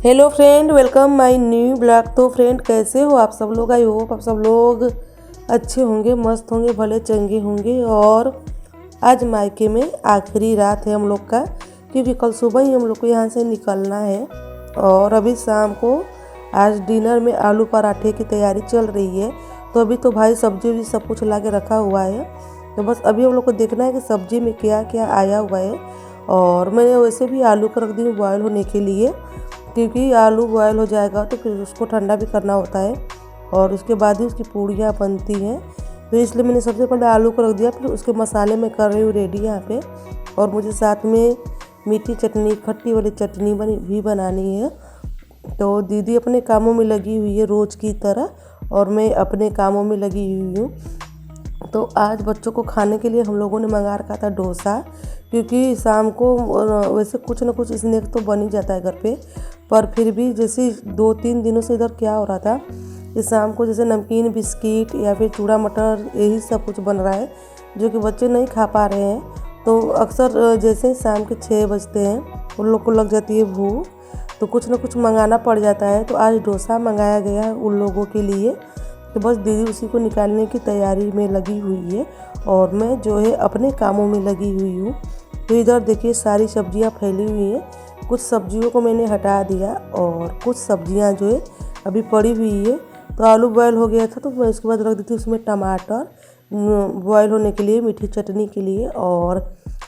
Hello friend, welcome my new blog. तो friend, कैसे हो आप सब लोग? आई होप आप सब लोग अच्छे होंगे, मस्त होंगे, भले चंगे होंगे। और आज मायके में आखिरी रात है हम लोग का, क्योंकि कल सुबह ही हम लोग को यहाँ से निकलना है। और अभी शाम को आज डिनर में आलू पराठे की तैयारी चल रही है। तो अभी तो भाई सब्जी भी सब कुछ ला के रखा हुआ है। तो बस अभी हम लोग को देखना है कि सब्जी में क्या क्या आया हुआ है। और मैंने वैसे भी आलू को रख दी बॉयल होने के लिए, क्योंकि आलू बॉयल हो जाएगा तो फिर उसको ठंडा भी करना होता है और उसके बाद ही उसकी पूड़ियाँ बनती हैं। तो इसलिए मैंने सबसे पहले आलू को रख दिया, फिर उसके मसाले मैं कर रही हूँ रेडी यहाँ पे। और मुझे साथ में मीठी चटनी, खट्टी वाली चटनी भी बनानी है। तो दीदी अपने कामों में लगी हुई है रोज़ की तरह, और मैं अपने कामों में लगी हुई हूँ। तो आज बच्चों को खाने के लिए हम लोगों ने मंगा रखा था डोसा, क्योंकि शाम को वैसे कुछ ना कुछ स्नैक तो बन ही जाता है घर पे। पर फिर भी जैसे 2-3 दिनों से इधर क्या हो रहा था कि शाम को जैसे नमकीन, बिस्किट या फिर चूड़ा मटर, यही सब कुछ बन रहा है जो कि बच्चे नहीं खा पा रहे हैं। तो अक्सर जैसे शाम के 6 बजते हैं उन लोग को लग जाती है भूख, तो कुछ ना कुछ मंगाना पड़ जाता है। तो आज डोसा मंगाया गया है उन लोगों के लिए। तो बस दीदी उसी को निकालने की तैयारी में लगी हुई है और मैं जो है अपने कामों में लगी हुई हूँ। तो इधर देखिए सारी सब्जियाँ फैली हुई हैं। कुछ सब्जियों को मैंने हटा दिया और कुछ सब्जियाँ जो है अभी पड़ी हुई है। तो आलू बॉयल हो गया था तो मैं उसके बाद रख दी थी उसमें टमाटर बॉयल होने के लिए, मीठी चटनी के लिए। और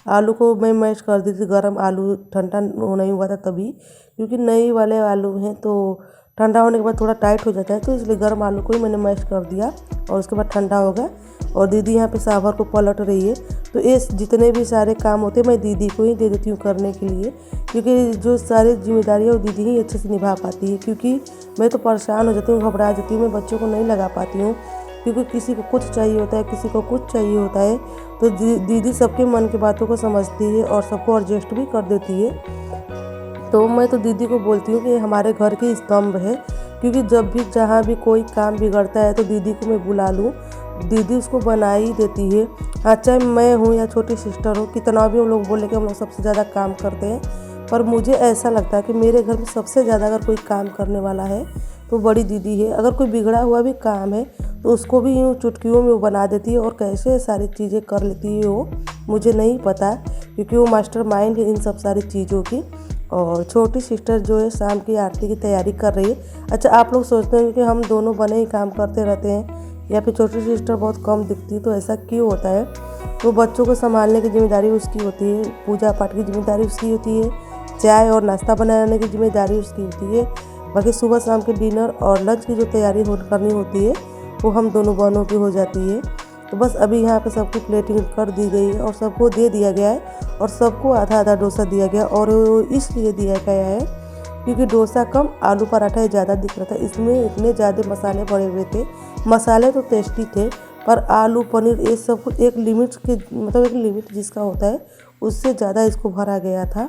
आलू को मैं मैश कर दी थी, गर्म आलू, ठंडा नहीं हुआ था तभी, क्योंकि नई वाले आलू हैं तो ठंडा होने के बाद थोड़ा टाइट हो जाता है। तो इसलिए गर्म आलू को ही मैंने मैश कर दिया और उसके बाद ठंडा हो गया। और दीदी यहाँ पे सांभर को पलट रही है। तो ये जितने भी सारे काम होते हैं मैं दीदी को ही दे देती हूँ करने के लिए, क्योंकि जो सारी जिम्मेदारियाँ वो दीदी ही अच्छे से निभा पाती है। क्योंकि मैं तो परेशान हो जाती हूँ, घबरा जाती हूँ, मैं बच्चों को नहीं लगा पाती हूँ, क्योंकि किसी को कुछ चाहिए होता है, किसी को कुछ चाहिए होता है। तो दीदी सबके मन की बातों को समझती है और सबको एडजस्ट भी कर देती है। तो मैं तो दीदी को बोलती हूँ कि हमारे घर के स्तंभ है, क्योंकि जब भी जहाँ भी कोई काम बिगड़ता है तो दीदी को मैं बुला लूँ, दीदी उसको बना ही देती है। हाँ, चाहे मैं हूँ या छोटी सिस्टर हो, कितना भी हम लोग बोले कि हम लोग सबसे ज़्यादा काम करते हैं, पर मुझे ऐसा लगता है कि मेरे घर में सबसे ज़्यादा अगर कोई काम करने वाला है तो बड़ी दीदी है। अगर कोई बिगड़ा हुआ भी काम है तो उसको भी यूँ चुटकियों में वो बना देती है, और कैसे सारी चीज़ें कर लेती है वो मुझे नहीं पता, क्योंकि वो मास्टर माइंड है इन सब सारी चीज़ों की। और छोटी सिस्टर जो है शाम की आरती की तैयारी कर रही है। अच्छा, आप लोग सोचते हैं कि हम दोनों बने ही काम करते रहते हैं या फिर छोटी सिस्टर बहुत कम दिखती है, तो ऐसा क्यों होता है? तो बच्चों को संभालने की जिम्मेदारी उसकी होती है, पूजा पाठ की जिम्मेदारी उसकी होती है, चाय और नाश्ता बनाने की जिम्मेदारी उसकी होती है। बाकी सुबह शाम के डिनर और लंच की जो तैयारी करनी होती है वो हम दोनों बहनों की हो जाती है। तो बस अभी यहाँ पे सबकी प्लेटिंग कर दी गई है और सबको दे दिया गया है, और सबको आधा आधा डोसा दिया गया। और इसलिए दिया गया है क्योंकि डोसा कम, आलू पराठा ज़्यादा दिख रहा था। इसमें इतने ज़्यादा मसाले पड़े हुए थे। मसाले तो टेस्टी थे, पर आलू, पनीर, ये सब कुछ एक लिमिट के, मतलब एक लिमिट जिसका होता है उससे ज़्यादा इसको भरा गया था।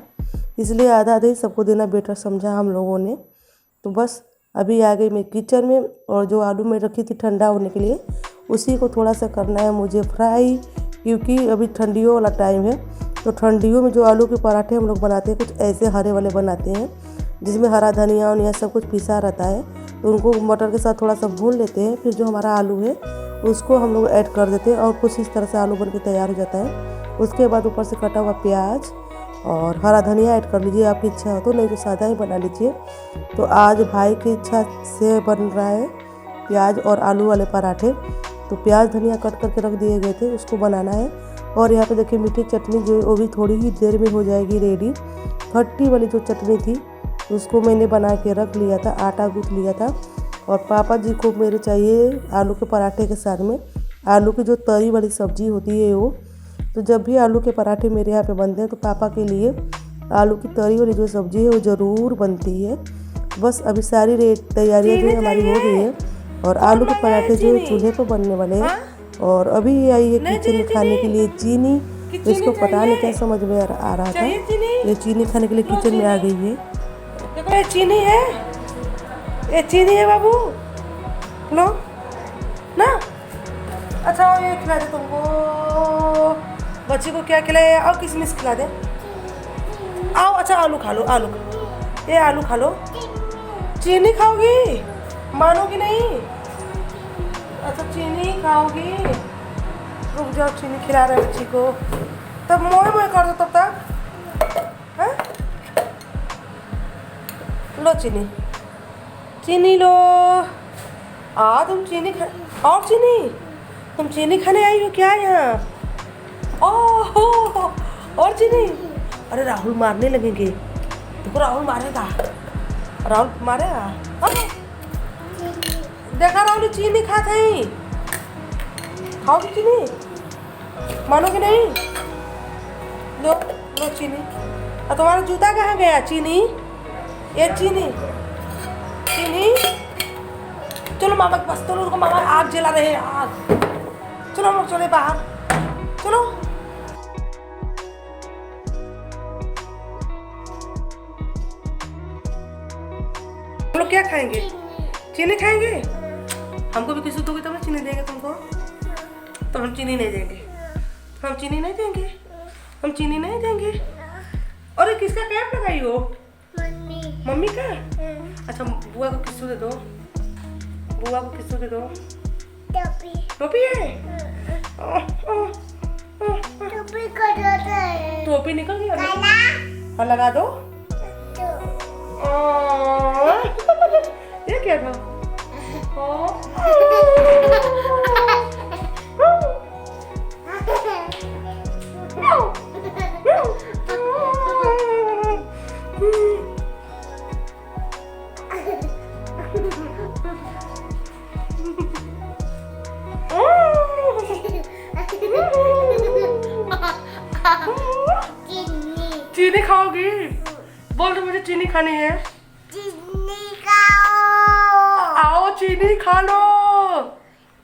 इसलिए आधा आधा ही सबको देना बेटर समझा हम लोगों ने। तो बस अभी आ गई मैं किचन में, और जो आलू मैं रखी थी ठंडा होने के लिए उसी को थोड़ा सा करना है मुझे फ्राई, क्योंकि अभी ठंडियों वाला टाइम है। तो ठंडियों में जो आलू के पराठे हम लोग बनाते हैं कुछ ऐसे हरे वाले बनाते हैं, जिसमें हरा धनिया और यह सब कुछ पिसा रहता है। तो उनको मटर के साथ थोड़ा सा भून लेते हैं, फिर जो हमारा आलू है उसको हम लोग ऐड कर देते हैं और कुछ इस तरह से आलू बन के तैयार हो जाता है। उसके बाद ऊपर से कटा हुआ प्याज और हरा धनिया ऐड कर लीजिए, आपकी इच्छा हो तो, नहीं तो सादा ही बना लीजिए। तो आज भाई की इच्छा से बन रहा है प्याज और आलू वाले पराठे। तो प्याज धनिया कट करके रख दिए गए थे, उसको बनाना है। और यहाँ पे देखिए मीठी चटनी जो है वो भी थोड़ी ही देर में हो जाएगी रेडी। खट्टी वाली जो चटनी थी उसको मैंने बना के रख लिया था, आटा गूँथ लिया था। और पापा जी को मेरे चाहिए आलू के पराठे के साथ में आलू की जो तरी वाली सब्जी होती है वो। तो जब भी आलू के पराठे मेरे यहाँ पे बनते हैं तो पापा के लिए आलू की तरी वाली जो सब्जी है वो ज़रूर बनती है। बस अभी सारी तैयारियाँ जो है हमारी हो गई है, और आलू के पराठे जो है चूल्हे पर बनने वाले हैं। और अभी ये आई है किचन में खाने के लिए चीनी। तो इसको पता नहीं क्या समझ में आ रहा था, ये चीनी खाने के लिए किचन में आ गई है। देखो ये चीनी है, ये चीनी है बाबू, लो ना। अच्छा ये खिला दे तुमको, बच्ची को क्या खिलाए? और किशमिश खिला दे। आओ, अच्छा आलू खा लो, आलू, ये आलू खा लो, चीनी खाओगी? मानोगी नहीं? अच्छा चीनी खाओगी? रुक जाओ, चीनी खिला रहे बच्ची को, तब मोए मोए कर दो तब तक। हाँ? लो चीनी, चीनी लो। तुम चीनी खा, और चीनी? तुम चीनी खाने आई हो क्या यहाँ? ओह, और चीनी? अरे राहुल मारने लगेंगे, देखो राहुल मारेगा, राहुल मारेगा। देखा राहुल चीनी खाते ही, खाओगी चीनी? मानोगे नहीं? लो लो चीनी। और तुम्हारा जूता कहाँ गया चीनी? ये चीनी, चीनी चलो मामा के पास, चलो रुको, मामा आग जला रहे हैं, आग। चलो हम लोग चले बाहर, चलो। हम लोग क्या खाएंगे? चीनी खाएंगे? हमको भी किसी दोगे तब ना चीनी देंगे तुमको, तो हम चीनी नहीं देंगे, हम चीनी नहीं देंगे, हम चीनी नहीं देंगे। अरे किसका कैप लगाई हो? मम्मी का? अच्छा बुआ को किस्सू दे दो, बुआ को किस्सू दे दो। टोपी है? टोपी निकल गई, और लगा दो। ये क्या था? चीनी खाओगी? बोल दो मुझे चीनी खानी है। चीनी खाओ। आओ चीनी खा लो।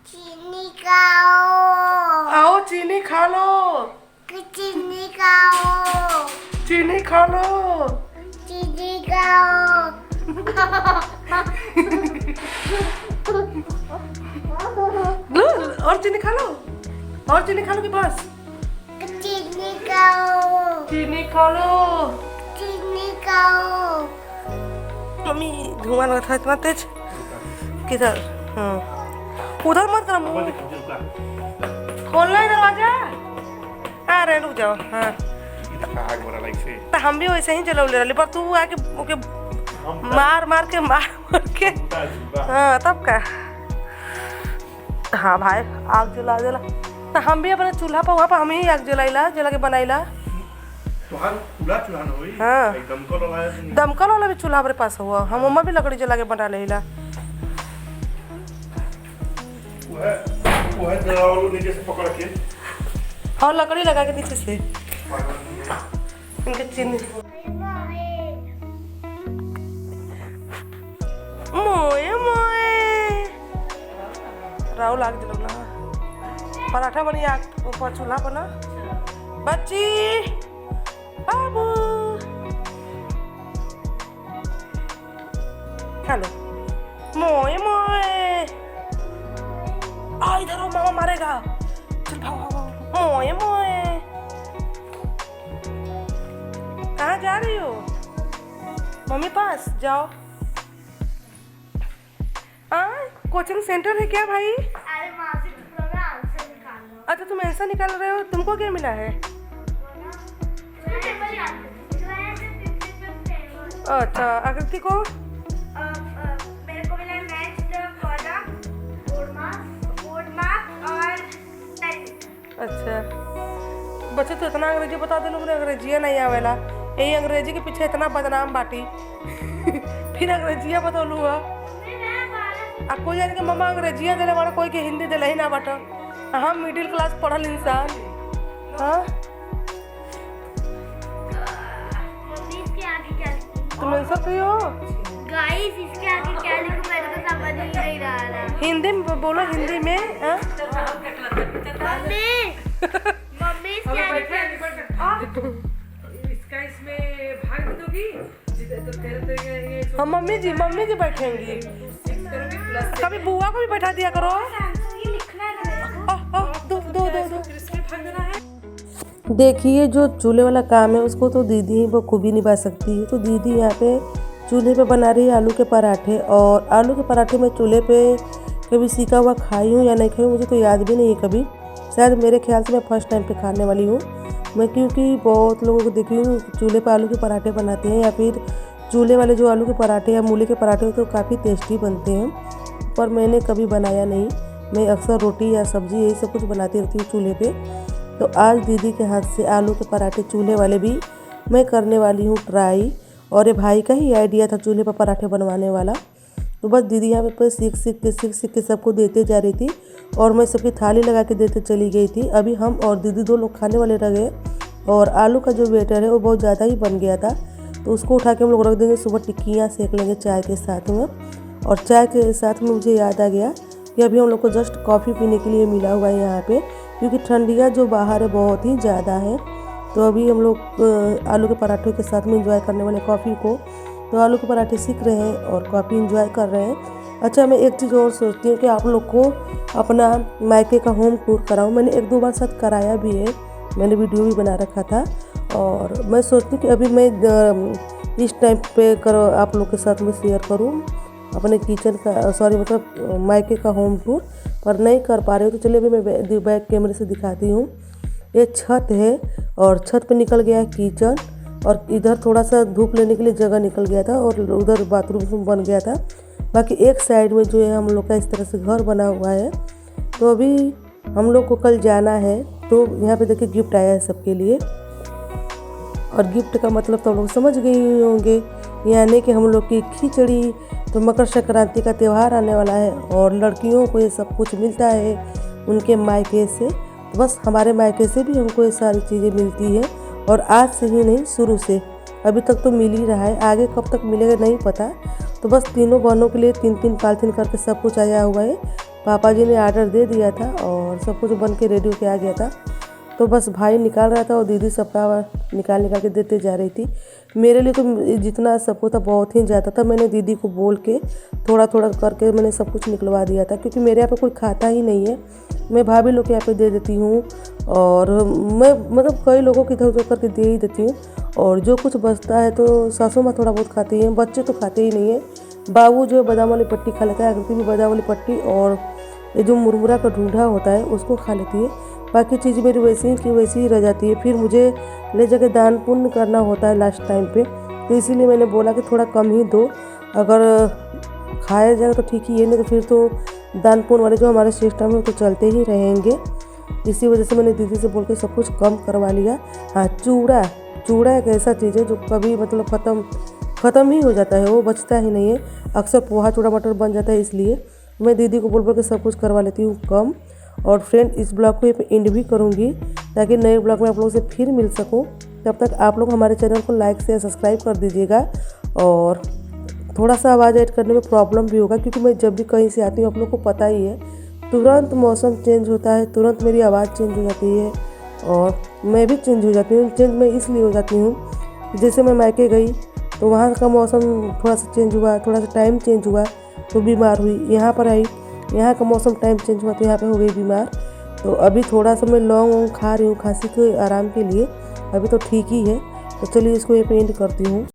चीनी खाओ। आओ चीनी खा लो। चीनी खाओ। चीनी खा लो। चीनी खाओ। और चीनी खा लो, और चीनी खा लो कि बस? चीनी खाओ। चीनी खा लो। चीनी खाओ। मम्मी धुआं लगा था इतना तेज। किधर? हाँ उधर मत करो, खोलना है दरवाजा। अरे रुक जाओ। हाँ तो हम भी वैसे ही जलौले रही, पर तू आके ओके मार मार के हाँ तब का। हाँ भाई आग जला जला, तो हम भी अपने चूल्हा पर वहाँ पर हम ही आग जलाइला, जला के बनाइला। हाँ दमकल वाला भी चूल्हा हमारे पास हुआ, हम मम्मा भी लकड़ी जला के बना लेला। और लकड़ी लगा के नीचे से इनके चीनी। मोए मोए राहुल आग जलाना, पराठा बनी आग ऊपर चूल्हा पर ना। बच्ची बाबू हेलो मोए मोए, आ इधर आओ मामा मारेगा, चल भागो भागो। मोए मोए कहाँ जा रही हो? मम्मी पास जाओ। कोचिंग सेंटर है क्या भाई? अरे वहाँ से पूरा आंसर निकालो। अच्छा तुम ऐसा निकाल रहे हो, तुमको क्या मिला है? अच्छा आकृति को? मेरे को मिला नेक्स्ट प्रोडक्ट, बोर्ड मार्क और पेन। अच्छा बच्चे तो इतना अंग्रेजी बता दे, लोग अंग्रेजिया नहीं आवेला, यही अंग्रेजी के पीछे इतना बदनाम बाटी। फिर अंग्रेजिया बतौलू है। अब कोई जाने के मम्मा अंग्रेजिया दिले वाला, कोई के हिंदी दिले ही ना बाटा। हम मिडिल क्लास पढ़ल इंसान। हाँ तुम ऐसा क्यों हो? गाइस इसके आगे क्या लिखूं मेरे को समझ ही नहीं रहा। हिंदी में बोलो, हिंदी में। मम्मी मम्मी इसके आगे क्या इसका इसमें भाग दोगी तो तेरे हाँ मम्मी जी बैठेंगी, कभी बुआ को भी बैठा दिया करो। देखिए जो चूल्हे वाला काम है उसको तो दीदी ही बखूबी निभा सकती है। तो दीदी यहाँ पे चूल्हे पे बना रही है आलू के पराठे। और आलू के पराठे मैं चूल्हे पे कभी सीखा हुआ खाई हूँ या नहीं खाई हूँ मुझे तो याद भी नहीं है कभी। शायद मेरे ख्याल से मैं फर्स्ट टाइम पे खाने वाली हूँ मैं, क्योंकि बहुत लोगों को देखी हूँ चूल्हे पे आलू के पराठे बनाते हैं, या फिर चूल्हे वाले जो आलू के पराठे या मूली के पराठे होते हैं तो काफ़ी टेस्टी बनते हैं, पर मैंने कभी बनाया नहीं। मैं अक्सर रोटी या सब्ज़ी यही सब कुछ बनाती रहती हूँ चूल्हे पे। तो आज दीदी के हाथ से आलू के पराठे चूल्हे वाले भी मैं करने वाली हूँ ट्राई। और ये भाई का ही आइडिया था चूल्हे पर पराठे बनवाने वाला। तो बस दीदी यहाँ पे सीख के सबको देते जा रही थी और मैं सबकी थाली लगा के देते चली गई थी। अभी हम और दीदी 2 लोग खाने वाले रह गए और आलू का जो बैटर है वो बहुत ज़्यादा ही बन गया था, तो उसको उठा के हम लोग रख देंगे। सुबह टिक्कियाँ सेक लेंगे चाय के साथ में। और चाय के साथ में मुझे याद आ गया कि अभी हम लोग को जस्ट कॉफ़ी पीने के लिए मिला हुआ है यहाँ पे, क्योंकि ठंडियाँ जो बाहर है बहुत ही ज़्यादा है। तो अभी हम लोग आलू के पराठों के साथ में एंजॉय करने वाले कॉफ़ी को। तो आलू के पराठे सीख रहे हैं और कॉफ़ी एंजॉय कर रहे हैं। अच्छा, मैं एक चीज़ और सोचती हूँ कि आप लोग को अपना मायके का होम टूर कराऊँ। मैंने 1-2 बार साथ कराया भी है, मैंने वीडियो भी बना रखा था। और मैं सोचती हूँ कि अभी मैं इस टाइम पे करो आप लोग के साथ में शेयर करूँ अपने किचन का मतलब मायके का होम टूर, पर नहीं कर पा रही हूँ। तो चलिए अभी मैं बैक कैमरे से दिखाती हूँ। ये छत है और छत पे निकल गया है किचन, और इधर थोड़ा सा धूप लेने के लिए जगह निकल गया था और उधर बाथरूम बन गया था। बाकी एक साइड में जो है हम लोग का इस तरह से घर बना हुआ है। तो अभी हम लोग को कल जाना है, तो यहाँ पे देखिए गिफ्ट आया है सबके लिए। और गिफ्ट का मतलब तो हम लोग समझ गए होंगे, यानी कि हम लोग की खिचड़ी। तो मकर संक्रांति का त्यौहार आने वाला है और लड़कियों को ये सब कुछ मिलता है उनके मायके से। तो बस हमारे मायके से भी हमको ये सारी चीज़ें मिलती है, और आज से ही नहीं शुरू से, अभी तक तो मिल ही रहा है, आगे कब तक मिलेगा नहीं पता। तो बस तीनों बहनों के लिए 3-3 पॉलिथीन करके सब कुछ आया हुआ है। पापा जी ने ऑर्डर दे दिया था और सब कुछ बन के रेडी होके आ गया था। तो बस भाई निकाल रहा था और दीदी सबका निकाल के देते जा रही थी। मेरे लिए तो जितना सबको था बहुत ही ज़्यादा था। मैंने दीदी को बोल के थोड़ा थोड़ा करके मैंने सब कुछ निकलवा दिया था, क्योंकि मेरे यहाँ पे कोई खाता ही नहीं है। मैं भाभी लोग के यहाँ पे दे देती हूँ, और मैं मतलब कई लोगों की इधर उधर करके दे ही देती हूँ। और जो कुछ बचता है तो सासू माँ थोड़ा बहुत खाती हैं, बच्चे तो खाते ही नहीं है। बाबू जो बादाम वाली पट्टी खा लेता है, आकृति भी बादाम वाली पट्टी, और ये जो मुरमुरा का ढूंढा होता है उसको खा लेती है। बाकी चीज़ मेरी वैसी की वैसी ही रह जाती है। फिर मुझे ले जाके दान पुण्य करना होता है लास्ट टाइम पे, तो इसीलिए मैंने बोला कि थोड़ा कम ही दो, अगर खाया जाएगा तो ठीक ही है, नहीं तो फिर तो दान पुण्य वाले जो हमारे सिस्टम है तो चलते ही रहेंगे। इसी वजह से मैंने दीदी से बोल के सब कुछ कम करवा लिया। हाँ, चूड़ा एक ऐसा चीज़ है जो कभी मतलब ख़त्म ही हो जाता है, वो बचता ही नहीं है। अक्सर पोहा चूड़ा मटर बन जाता है, इसलिए मैं दीदी को बोल के सब कुछ करवा लेती हूँ कम। और फ्रेंड, इस ब्लॉग को एंड भी करूँगी ताकि नए ब्लॉग में आप लोगों से फिर मिल सकूँ। तब तक आप लोग हमारे चैनल को लाइक से सब्सक्राइब कर दीजिएगा। और थोड़ा सा आवाज़ ऐड करने में प्रॉब्लम भी होगा, क्योंकि मैं जब भी कहीं से आती हूँ आप लोग को पता ही है, तुरंत मौसम चेंज होता है, तुरंत मेरी आवाज़ चेंज हो जाती है और मैं भी चेंज हो जाती हूँ। चेंज मैं इसलिए हो जाती हूँ, जैसे मैं मायके गई तो वहाँ का मौसम थोड़ा सा चेंज हुआ, थोड़ा सा टाइम चेंज हुआ तो बीमार हुई। यहाँ पर आई, यहाँ का मौसम टाइम चेंज हुआ तो यहाँ पे हो गई बीमार। तो अभी थोड़ा सा मैं लौंग खा रही हूँ खांसी के आराम के लिए, अभी तो ठीक ही है। तो चलिए इसको एंड करती हूँ।